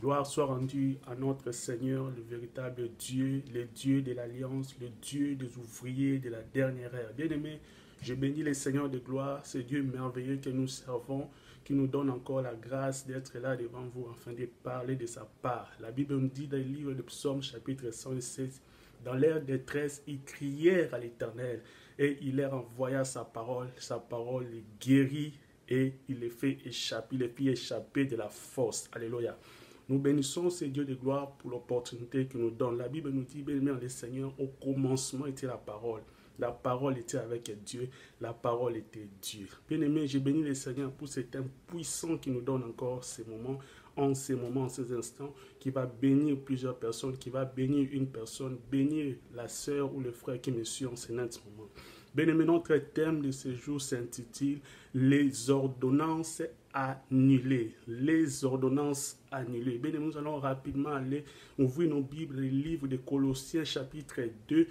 Gloire soit rendue à notre Seigneur, le véritable Dieu, le Dieu de l'Alliance, le Dieu des ouvriers de la dernière ère. Bien-aimés, je bénis le Seigneur de gloire, ce Dieu merveilleux que nous servons, qui nous donne encore la grâce d'être là devant vous, afin de parler de sa part. La Bible nous dit dans le livre de Psaume, chapitre 116, dans leur détresse, ils crièrent à l'Éternel et il leur envoya sa parole les guérit et il les fait échapper, il les fit échapper de la force. Alléluia. Nous bénissons ce Dieu de gloire pour l'opportunité qu'il nous donne. La Bible nous dit, bien-aimé le Seigneur, au commencement était la parole. La parole était avec Dieu, la parole était Dieu. Bien-aimé, je bénis le Seigneur pour cet temps puissant qui nous donne encore ces moments, en ces instants, qui va bénir plusieurs personnes, qui va bénir une personne, bénir la sœur ou le frère qui me suit en ce moment. Bien-aimé, notre thème de ce jour s'intitule « Les ordonnances annulées ». Les ordonnances annulées. Bien-aimé, nous allons rapidement aller ouvrir nos Bibles, le livre de Colossiens, chapitre 2,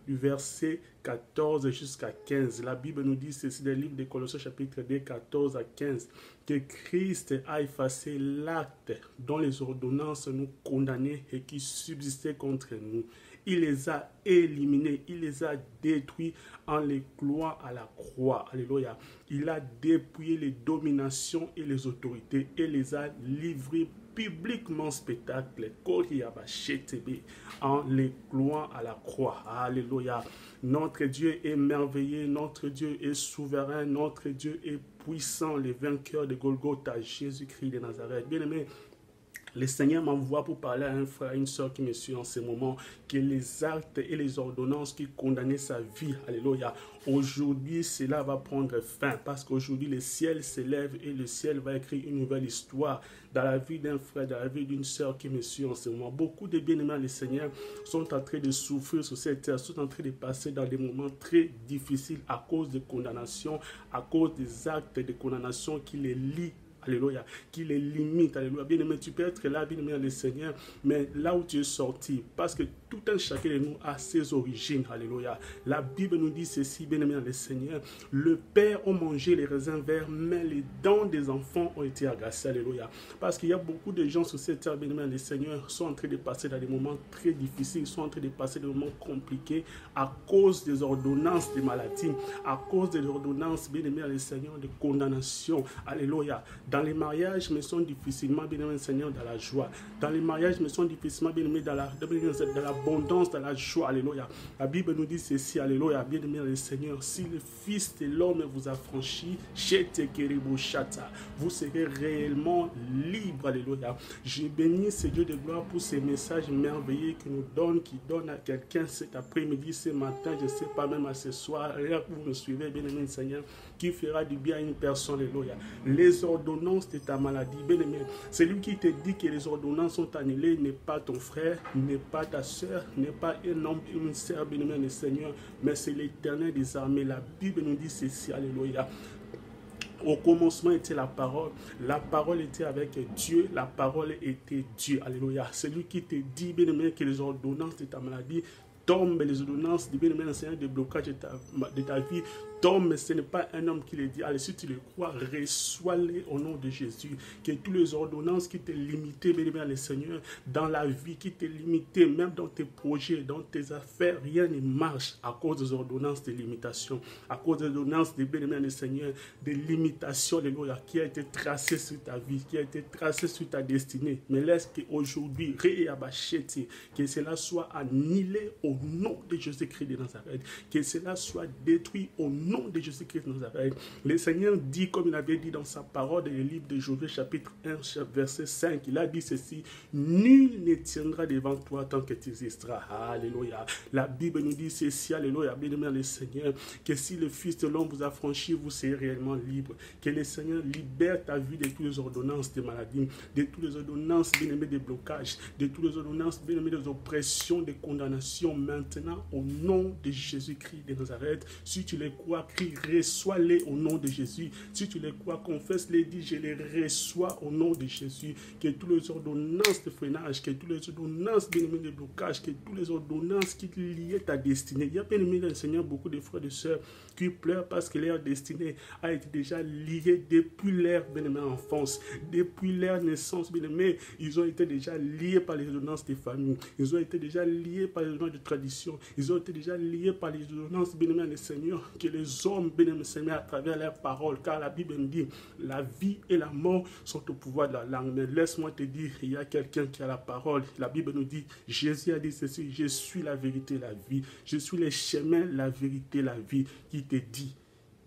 du verset 14 jusqu'à 15. La Bible nous dit ceci, le livre de Colossiens, chapitre 2, 14 à 15, que Christ a effacé l'acte dont les ordonnances nous condamnaient et qui subsistait contre nous. Il les a éliminés, il les a détruits en les clouant à la croix. Alléluia. Il a dépouillé les dominations et les autorités et les a livrés publiquement spectacle en les clouant à la croix. Alléluia. Notre Dieu est merveilleux, notre Dieu est souverain, notre Dieu est puissant, le vainqueur de Golgotha, Jésus-Christ de Nazareth. Bien-aimé, le Seigneur m'envoie pour parler à un frère, une soeur qui me suit en ce moment, que les actes et les ordonnances qui condamnaient sa vie, alléluia, aujourd'hui cela va prendre fin, parce qu'aujourd'hui le ciel s'élève et le ciel va écrire une nouvelle histoire dans la vie d'un frère, dans la vie d'une soeur qui me suit en ce moment. Beaucoup de bien-aimés, le Seigneur, sont en train de souffrir sur cette terre, sont en train de passer dans des moments très difficiles à cause de condamnation, à cause des actes de condamnation qui les lient. Alléluia, qui les limite, alléluia. Bien-aimé, tu peux être là, bien-aimé, le Seigneur, mais là où tu es sorti, parce que tout un chacun de nous a ses origines, alléluia. La Bible nous dit ceci, bien-aimé, le Seigneur, le Père a mangé les raisins verts, mais les dents des enfants ont été agacées, alléluia. Parce qu'il y a beaucoup de gens sur cette terre, bien-aimé, le Seigneur, sont en train de passer dans des moments très difficiles, sont en train de passer des moments compliqués à cause des ordonnances de maladies, à cause des ordonnances, bien-aimé, le Seigneur, de condamnation, alléluia. Dans les mariages, mais sont difficilement, bien-aimé, Seigneur, dans la joie. Dans les mariages, mais sont difficilement, bien-aimé, dans l'abondance, dans la joie, alléluia. La Bible nous dit ceci, alléluia, bien-aimé, le Seigneur, si le Fils de l'homme vous a franchi, vous serez réellement libre, alléluia. Je bénis ce Dieu de gloire pour ces messages merveilleux qu'il nous donne, qui donne à quelqu'un cet après-midi, ce matin, je ne sais pas, même à ce soir, là vous me suivez, bien-aimé, Seigneur, qui fera du bien à une personne, alléluia. Les ordonnances de ta maladie, bien-aimé, celui qui te dit que les ordonnances sont annulées n'est pas ton frère, n'est pas ta soeur, n'est pas un homme et une sœur, bien-aimé, le Seigneur, mais c'est l'Éternel des armées. La Bible nous dit ceci, alléluia. Au commencement était la parole était avec Dieu, la parole était Dieu, alléluia. Celui qui te dit, bien-aimé, que les ordonnances de ta maladie tombent, les ordonnances de bien-aimé, le Seigneur, de blocage de ta vie, tombe, ce n'est pas un homme qui le dit. Allez, si tu le crois, reçois-les au nom de Jésus. Que toutes les ordonnances qui te limitaient, bien-aimé, le Seigneur, dans la vie, qui te limitaient, même dans tes projets, dans tes affaires, rien ne marche à cause des ordonnances de limitation, à cause des ordonnances de bien-aimé, le Seigneur, des limitations, alléluia, qui a été tracée sur ta vie, qui a été tracée sur ta destinée. Mais laisse qu'aujourd'hui, que cela soit annulé au nom de Jésus-Christ de Nazareth, que cela soit détruit au nom de Jésus-Christ de Nazareth. Le Seigneur dit, comme il avait dit dans sa parole, dans le livre de Josué, chapitre 1, verset 5, il a dit ceci, nul ne tiendra devant toi tant que tu existeras. Alléluia. La Bible nous dit ceci, alléluia, bien-aimé le Seigneur, que si le Fils de l'homme vous a franchi, vous serez réellement libre. Que le Seigneur libère ta vie de toutes les ordonnances de maladie, de toutes les ordonnances, bien-aimé, de blocage, de toutes les ordonnances, bien-aimé, des oppressions, de condamnation, maintenant, au nom de Jésus-Christ de Nazareth. Si tu les crois, crois, crie, reçois-les au nom de Jésus. Si tu les crois, confesse-les, dis, je les reçois au nom de Jésus. Que toutes les ordonnances de freinage, que toutes les ordonnances, bien aimé, de blocage, que toutes les ordonnances qui liaient ta destinée. Il y a, bien aimé, le Seigneur, beaucoup de frères et de sœurs qui pleurent parce que leur destinée a été déjà liée depuis leur, bien aimé, enfance, depuis leur naissance, bien aimé. Ils ont été déjà liés par les ordonnances des familles. Ils ont été déjà liés par les ordonnances de tradition. Ils ont été déjà liés par les ordonnances, bien aimé, le Seigneur, que les hommes, bien aimé, Seigneur, à travers leurs paroles. Car la Bible me dit, la vie et la mort sont au pouvoir de la langue. Mais laisse-moi te dire, il y a quelqu'un qui a la parole. La Bible nous dit, Jésus a dit ceci, je suis la vérité, la vie. Je suis le chemin, la vérité, la vie. Qui te dit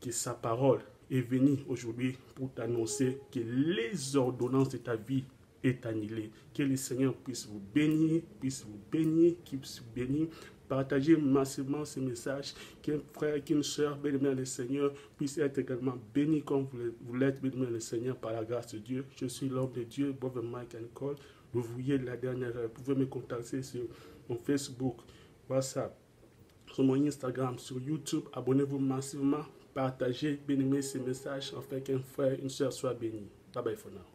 que sa parole est venue aujourd'hui pour t'annoncer que les ordonnances de ta vie est annulée. Que le Seigneur puisse vous bénir, puisse vous bénir. Partagez massivement ce message, qu'un frère, qu'une soeur, béni le Seigneur, puisse être également béni comme vous l'êtes, béni le Seigneur, par la grâce de Dieu. Je suis l'homme de Dieu, Bob Mike Cole. Vous voyez la dernière heure. Vous pouvez me contacter sur mon Facebook, WhatsApp, sur mon Instagram, sur YouTube. Abonnez-vous massivement, partagez, bénissez ces messages afin qu'un frère, une soeur soit béni. Bye bye for now.